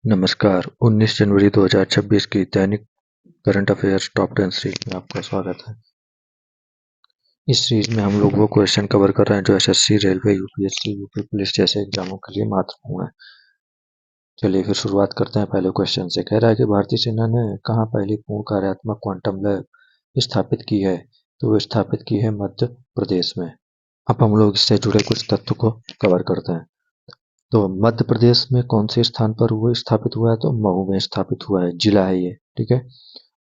नमस्कार, 19 जनवरी 2026 की दैनिक current affairs top 10 series में आपका स्वागत है। इस सीरीज में हम लोग वो क्वेश्चन कवर कर रहे हैं जो SSC, railway, UPSC, UP police जैसे एग्जामों के लिए महत्वपूर्ण है। चलिए फिर शुरुआत करते हैं पहले क्वेश्चन से। कह रहा है कि भारतीय सेना ने कहाँ पहली पूर्ण कार्यात्मक क्वांटम लैब स्थापित की है? तो वो स्थापित की है मध्य प्रदेश में। अब हम लोग इससे जुड़े कुछ तथ्य को कवर करते हैं। तो मध्य प्रदेश में कौन से स्थान पर वो स्थापित हुआ है? तो मऊ में स्थापित हुआ है, जिला है ये। ठीक है।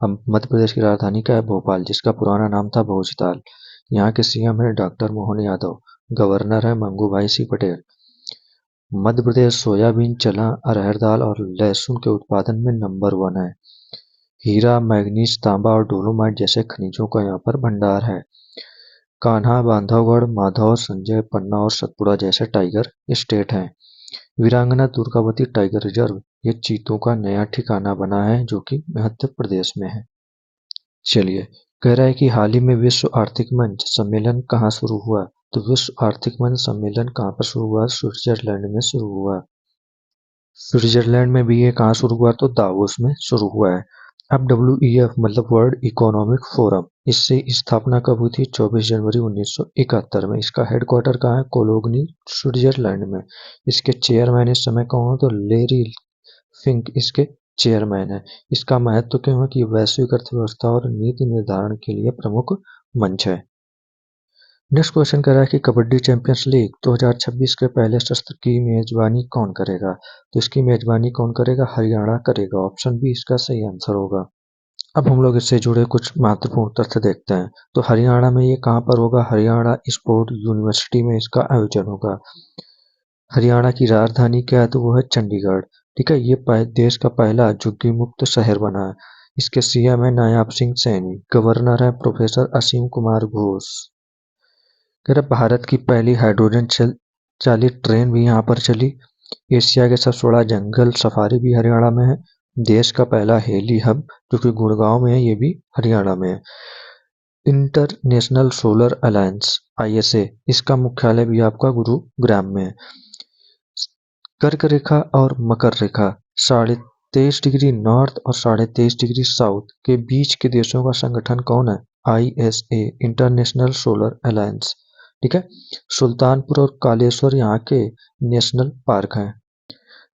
अब मध्य प्रदेश की राजधानी क्या है? भोपाल, जिसका पुराना नाम था भोजताल। यहाँ के सीएम है डॉक्टर मोहन यादव। गवर्नर है मंगूभाई सिंह पटेल। मध्य प्रदेश सोयाबीन, चना, अरहर दाल और लहसुन के उत्पादन में नंबर 1 है। हीरा, मैग्नीज, तांबा और डोलोमाइट जैसे खनिजों का यहाँ पर भंडार है। कान्हा, बांधवगढ़, माधव, संजय, पन्ना और सतपुड़ा जैसे टाइगर स्टेट हैं। वीरांगना दुर्गावती टाइगर रिजर्व ये चीतों का नया ठिकाना बना है जो कि मध्य प्रदेश में है। चलिए, कह रहा है कि हाल ही में विश्व आर्थिक मंच सम्मेलन कहाँ शुरू हुआ? तो विश्व आर्थिक मंच सम्मेलन कहाँ पर शुरू हुआ? स्विट्जरलैंड में शुरू हुआ। स्विट्जरलैंड में भी ये कहाँ शुरू हुआ? तो दावोस में शुरू हुआ है। अब WEF मतलब वर्ल्ड इकोनॉमिक फोरम, इससे स्थापना कब हुई थी? 24 जनवरी 1971 में। इसका हेडक्वार्टर कहाँ है? कोलोगनी, स्विट्जरलैंड में। इसके चेयरमैन इस समय कौन है? तो लेरी फिंक इसके चेयरमैन है। इसका महत्व क्यों है? कि वैश्विक अर्थव्यवस्था और नीति निर्धारण के लिए प्रमुख मंच है। नेक्स्ट क्वेश्चन कह रहा है कि कबड्डी चैंपियंस लीग 2026 के पहले सत्र की मेजबानी कौन करेगा? तो इसकी मेजबानी कौन करेगा? हरियाणा करेगा। ऑप्शन बी इसका सही आंसर होगा। अब हम लोग इससे जुड़े कुछ महत्वपूर्ण तथ्य देखते हैं। तो हरियाणा में ये कहाँ पर होगा? हरियाणा स्पोर्ट यूनिवर्सिटी में इसका आयोजन होगा। हरियाणा की राजधानी क्या है? तो वो है चंडीगढ़। ठीक है। ये देश का पहला झुग्गी मुक्त शहर बना है। इसके सीएम है नायाब सिंह सैनी। गवर्नर है प्रोफेसर असीम कुमार घोष। कह रहे भारत की पहली हाइड्रोजन चालित ट्रेन भी यहाँ पर चली। एशिया के सबसे बड़ा जंगल सफारी भी हरियाणा में है। देश का पहला हेली हब जो कि गुड़गांव में है, ये भी हरियाणा में है। इंटरनेशनल सोलर अलायंस ISA, इसका मुख्यालय भी आपका गुरुग्राम में है। कर्क रेखा और मकर रेखा 23.5 डिग्री नॉर्थ और 23.5 डिग्री साउथ के बीच के देशों का संगठन कौन है? ISA, international solar alliance. ठीक है। सुल्तानपुर और कालेश्वर यहाँ के नेशनल पार्क हैं।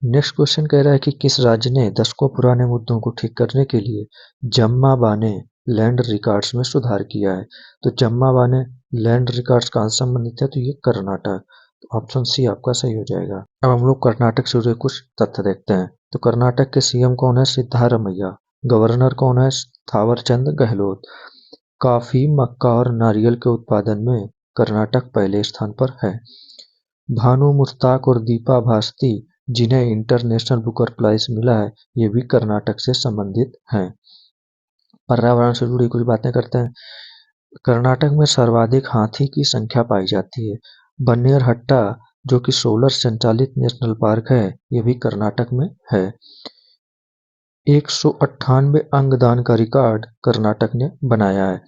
नेक्स्ट क्वेश्चन कह रहा है कि किस राज्य ने दशकों पुराने मुद्दों को ठीक करने के लिए जम्मा बाने लैंड रिकॉर्ड्स में सुधार किया है? तो जम्मा बाने लैंड रिकॉर्ड्स कहाँ से संबंधित है? तो ये कर्नाटक। ऑप्शन सी आपका सही हो जाएगा। अब हम लोग कर्नाटक से जुड़े कुछ तथ्य देखते हैं। तो कर्नाटक के सीएम कौन है? सिद्धारमैया। गवर्नर कौन है? थावरचंद गहलोत। कॉफी, मक्का और नारियल के उत्पादन में कर्नाटक पहले स्थान पर है। भानु मुश्ताक और दीपा भास्ती जिन्हें इंटरनेशनल बुकर प्राइज मिला है, ये भी कर्नाटक से संबंधित हैं। पर्यावरण से जुड़ी कुछ बातें करते हैं। कर्नाटक में सर्वाधिक हाथी की संख्या पाई जाती है। बन्नेरहट्टा जो कि सोलर संचालित नेशनल पार्क है, ये भी कर्नाटक में है। 198 अंगदान का रिकॉर्ड कर्नाटक ने बनाया है।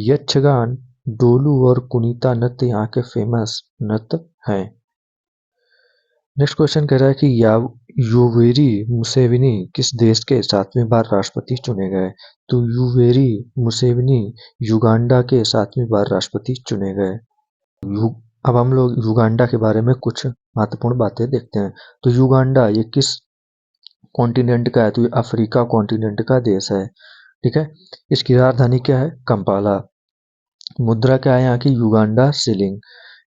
यक्षगान, डोलू और कुनीता नृत्य यहाँ के फेमस नृत्य हैं। नेक्स्ट क्वेश्चन कह रहा है कि योवेरी मुसेविनी किस देश के 7वीं बार राष्ट्रपति चुने गए? तो योवेरी मुसेविनी युगांडा के 7वीं बार राष्ट्रपति चुने गए। अब हम लोग युगांडा के बारे में कुछ महत्वपूर्ण बातें देखते हैं। तो युगांडा ये किस कॉन्टिनेंट का है? तो ये अफ्रीका कॉन्टिनेंट का देश है। ठीक है। इसकी राजधानी क्या है? कंपाला। मुद्रा क्या है यहाँ की? Uganda shilling.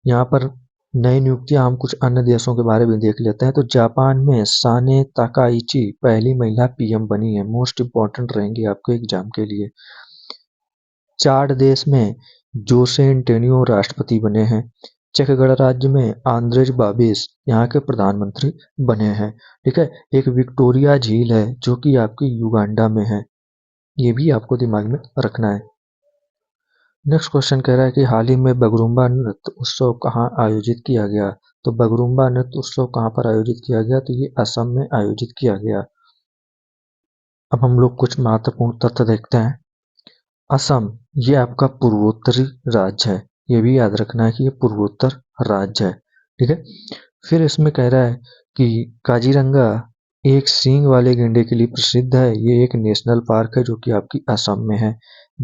यहाँ पर नई नियुक्तियां हम कुछ अन्य देशों के बारे में देख लेते हैं। तो जापान में साने ताकाइची पहली महिला PM बनी है। मोस्ट इंपॉर्टेंट रहेंगी आपके एग्जाम के लिए। चाड देश में जोसे एंटोनियो राष्ट्रपति बने हैं। चेक गणराज्य में आंद्रेज बाबिस यहाँ के प्रधानमंत्री बने हैं। ठीक है। एक विक्टोरिया झील है जो कि आपकी युगांडा में है। ये भी आपको दिमाग में रखना है। नेक्स्ट क्वेश्चन कह रहा है कि हाल ही में बगरुम्बा नृत्य उत्सव कहाँ आयोजित किया गया? तो बगरुम्बा नृत्य उत्सव कहाँ पर आयोजित किया गया? तो ये असम में आयोजित किया गया। अब हम लोग कुछ महत्वपूर्ण तथ्य देखते हैं। असम ये आपका पूर्वोत्तरी राज्य है। ये भी याद रखना है कि ये पूर्वोत्तर राज्य है। ठीक है। फिर इसमें कह रहा है कि काजीरंगा एक सींग वाले गैंडे के लिए प्रसिद्ध है। ये एक नेशनल पार्क है जो कि आपकी असम में है।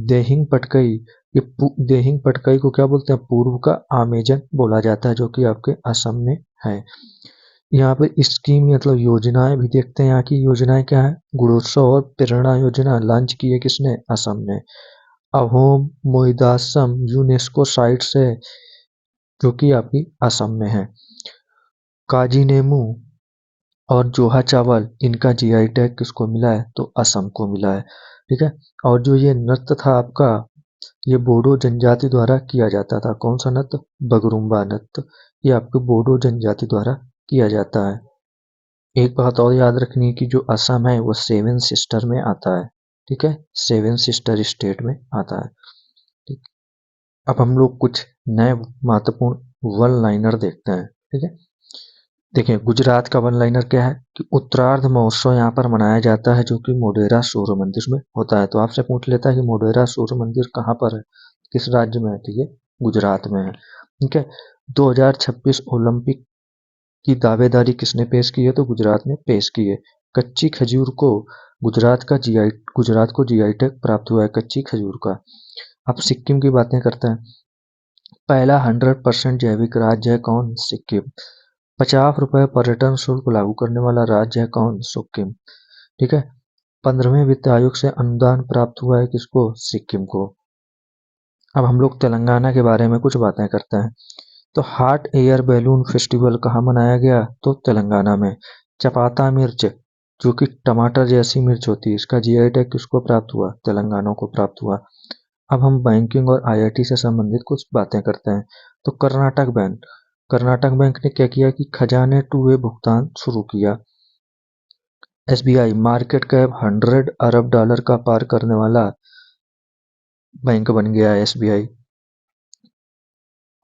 देहिंग पटकाई, देहिंग पटकाई को क्या बोलते हैं? पूर्व का अमेजन बोला जाता है, जो कि आपके असम में है। यहाँ पे स्कीम मतलब योजनाएं भी देखते हैं। यहाँ की योजनाएं क्या है? गुणोत्सव और प्रेरणा योजना लॉन्च की है किसने? असम ने। अहोम मोहिदासम यूनेस्को साइट्स है जो कि आपकी असम में है। काजी नेमू और जोहा चावल, इनका जीआई टैग किसको मिला है? तो असम को मिला है। ठीक है। और जो ये नृत्य था आपका, ये बोडो जनजाति द्वारा किया जाता था। कौन सा नृत्य? बगरुम्बा नृत्य। ये आपके बोडो जनजाति द्वारा किया जाता है। एक बात और याद रखनी है कि जो असम है वो सेवन सिस्टर में आता है। ठीक है, सेवन सिस्टर स्टेट में आता है। ठीक। अब हम लोग कुछ नए महत्वपूर्ण वन लाइनर देखते हैं। ठीक है। देखिए, गुजरात का वन लाइनर क्या है कि उत्तरार्ध महोत्सव यहाँ पर मनाया जाता है जो कि मोढेरा सूर्य मंदिर में होता है। तो आपसे पूछ लेता है कि मोढेरा सूर्य मंदिर कहाँ पर है, किस राज्य में है? तो ये गुजरात में है। ठीक है। 2026 ओलंपिक की दावेदारी किसने पेश की है? तो गुजरात ने पेश की है। कच्ची खजूर को गुजरात को जीआई टैग प्राप्त हुआ है, कच्ची खजूर का। अब सिक्किम की बातें करते हैं। पहला 100% जैविक राज्य है कौन? सिक्किम। 50 रुपए पर्यटन शुल्क लागू करने वाला राज्य है कौन? सिक्किम। ठीक है। 15वें वित्त आयोग से अनुदान प्राप्त हुआ है किसको? सिक्किम को। अब हम लोग तेलंगाना के बारे में कुछ बातें करते हैं। तो हॉट एयर बैलून फेस्टिवल कहाँ मनाया गया? तो तेलंगाना में। चपाता मिर्च, जो कि टमाटर जैसी मिर्च होती है, इसका जीआई टैग किसको प्राप्त हुआ? तेलंगाना को प्राप्त हुआ। अब हम बैंकिंग और आईआईटी से संबंधित कुछ बातें करते हैं। तो कर्नाटक बैंक ने क्या किया कि खजाने टू वे भुगतान शुरू किया। एसबीआई मार्केट कैप $100 अरब का पार करने वाला बैंक बन गया है एसबीआई।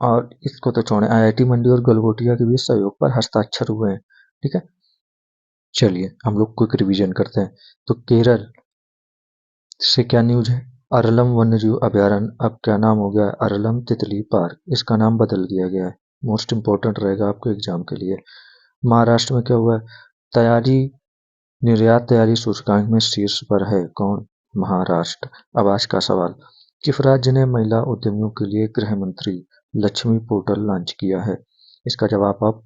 और इसको तो छोड़ें, आईआईटी मंडी और गलगोटिया के बीच सहयोग पर हस्ताक्षर हुए हैं। ठीक है। चलिए हम लोग क्विक रिवीजन करते हैं। तो केरल से क्या न्यूज है? अरलम वन्यजीव अभयारण्य अब क्या नाम हो गया है? अरलम तितली पार्क। इसका नाम बदल दिया गया है। मोस्ट इंपॉर्टेंट रहेगा आपके एग्जाम के लिए। महाराष्ट्र में क्या हुआ है? तैयारी निर्यात तैयारी सूचकांक में शीर्ष पर है कौन? महाराष्ट्र। अब आज का सवाल, किस राज्य ने महिला उद्यमियों के लिए गृह मंत्री लक्ष्मी पोर्टल लॉन्च किया है? इसका जवाब आप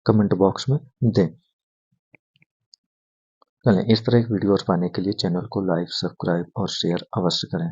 कमेंट बॉक्स में दें। चलें, इस तरह की वीडियोस पाने के लिए चैनल को लाइक, सब्सक्राइब और शेयर अवश्य करें।